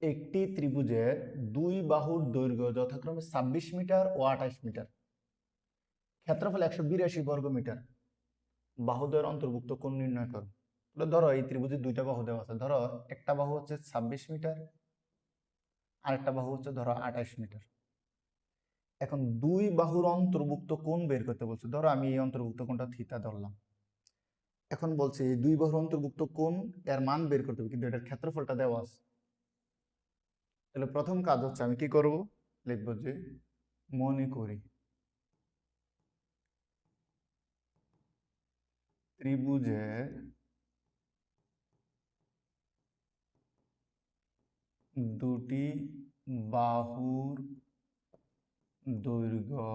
একটি ত্রিভুজের দুই বাহুর দৈর্ঘ্য যথাক্রমে 26 মিটার ও 28 মিটার, ক্ষেত্রফল 182 বর্গ মিটার, বাহুদ্বয়ের অন্তর্ভুক্ত কোণ নির্ণয় করো। ধরো এই ত্রিভুজের দুইটা বাহু দেওয়া আছে, ধরো একটা বাহু হচ্ছে 26 মিটার, আরেকটা বাহু হচ্ছে ধরো 28 মিটার। এখন দুই বাহুর অন্তর্ভুক্ত কোণ বের করতে বলছে। ধরো আমি এই অন্তর্ভুক্ত কোণটা থিতা ধরলাম। এখন বলছে এই দুই বাহুর অন্তর্ভুক্ত কোণ এর মান বের করতে হবে, কিন্তু এটার ক্ষেত্রফলটা দেওয়া আছে। তাহলে প্রথম কাজ হচ্ছে আমি কি করব, লিখবো যে মনে করি ত্রিভুজের দুটি বাহুর দৈর্ঘ্য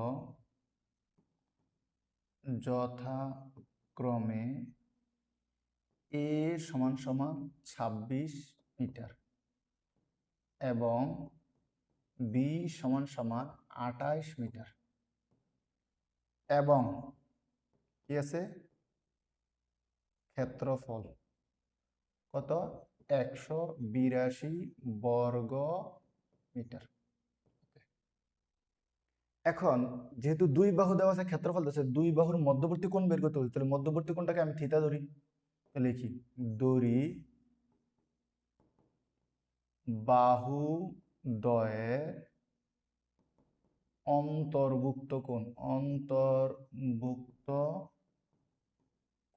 যথাক্রমে এ সমান সমান 26 মিটার এবং বি সমান সমান 28 মিটার, এবং কি আছে ক্ষেত্রফল কত 182 বর্গ মিটার। এখন যেহেতু দুই বাহু দেওয়া আছে, ক্ষেত্রফল দেওয়া আছে, দুই বাহুর মধ্যবর্তী কোণ বের করতে হবে। তাহলে মধ্যবর্তী কোণটাকে আমি থিতা ধরি। তাহলে লিখি ধরি বাহু দ্বয়ের অন্তর্ভুক্ত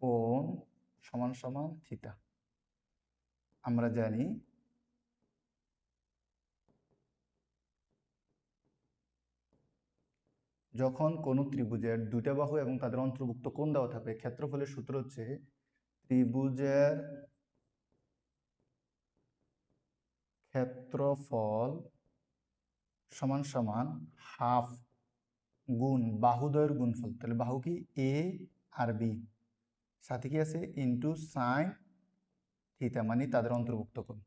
কোণ সমান সমান থিতা। আমরা জানি যখন কোন ত্রিভুজের দুইটা বাহু এবং তাদের অন্তর্ভুক্ত কোণ দেওয়া থাকবে, ক্ষেত্রফলের সূত্র হচ্ছে ত্রিভুজের ক্ষেত্রফল সমান সমান হাফ গুণ বাহুদ্বয়ের গুণফল। তাহলে বাহু কি এ আর বি, সাথে কি আছে ইন্টু সাইন থিতা, মানে তাদের অন্তর্ভুক্ত কোণ।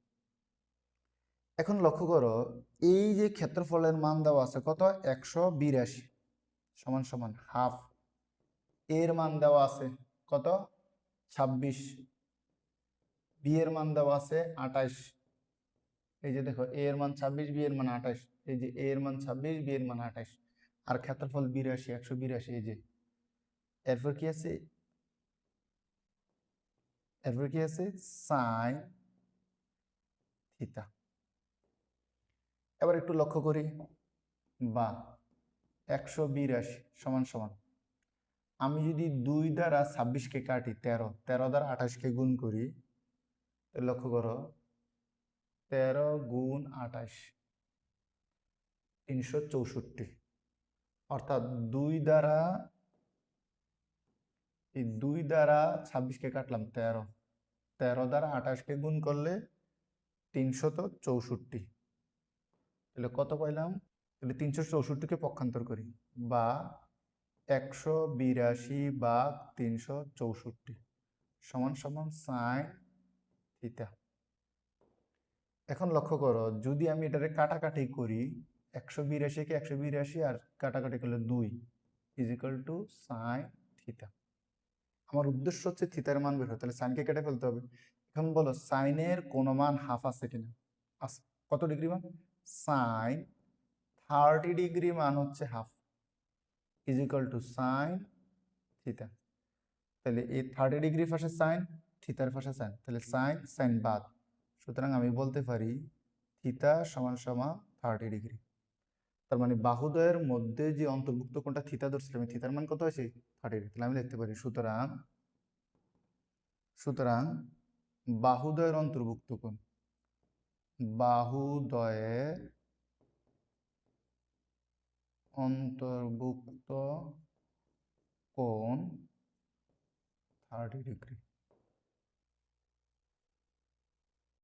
এখন লক্ষ্য করো এই যে ক্ষেত্রফলের মান দেওয়া আছে কত 182 সমান সমান হাফ, এর মান দেওয়া আছে কত 26, বি এর মান দেওয়া আছে 28। এই যে দেখো এ এর মান 26, বি এর মান 28, এই যে এ এর মান 26, বি এর মান 28, আর ক্ষেত্রফল 82 182। এই যে এরপর কি আছে, সাইন থিতা। এবার একটু লক্ষ্য করি, বা 182 সমান সমান আমি যদি 2 দ্বারা 26কে কাটি 13, 13 দ্বারা 28কে গুণ করি, লক্ষ্য করো 13 গুণ 28 364, অর্থাৎ 2 দ্বারা 26কে কাটলাম 13, 13 দ্বারা 28কে গুণ করলে 364। তাহলে কত পাইলাম, তাহলে 364কে পক্ষান্তর করি, বা 182 ভাগ 364 সমান সমান সাইন থিতা। এখন লক্ষ্য করো যদি আমি এটারে কাটাকাটি করি, 182কে 182 আর কাটাকাটি করলে 2 is equal to sine theta. আমার উদ্দেশ্য হচ্ছে থিতার মান বের হয়, তাহলে সাইনকে কেটে ফেলতে হবে। এখন বলো সাইনের কোন মান হাফ আছে কিনা, আছে। কত ডিগ্রি মান, সাইন 30 ডিগ্রি মান হচ্ছে half is equal to sine theta. তাহলে এই 30 ডিগ্রি পাশে সাইন, থিতার পাশে সাইন, তাহলে সাইন সাইন বাদ, সুতরাং আমি বলতে পারি থিতা সমান সমান 30 ডিগ্রি। তার মানে বাহুদ্বয়ের মধ্যে যে অন্তর্ভুক্ত কোণটা থিতা ধরছিলাম, থিতার মান কত আছে 30 ডিগ্রি। তাহলে আমি লিখতে পারি সুতরাং বাহুদ্বয়ের অন্তর্ভুক্ত কোণ, বাহুদ্বয়ের অন্তর্ভুক্ত কোণ 30 ডিগ্রি।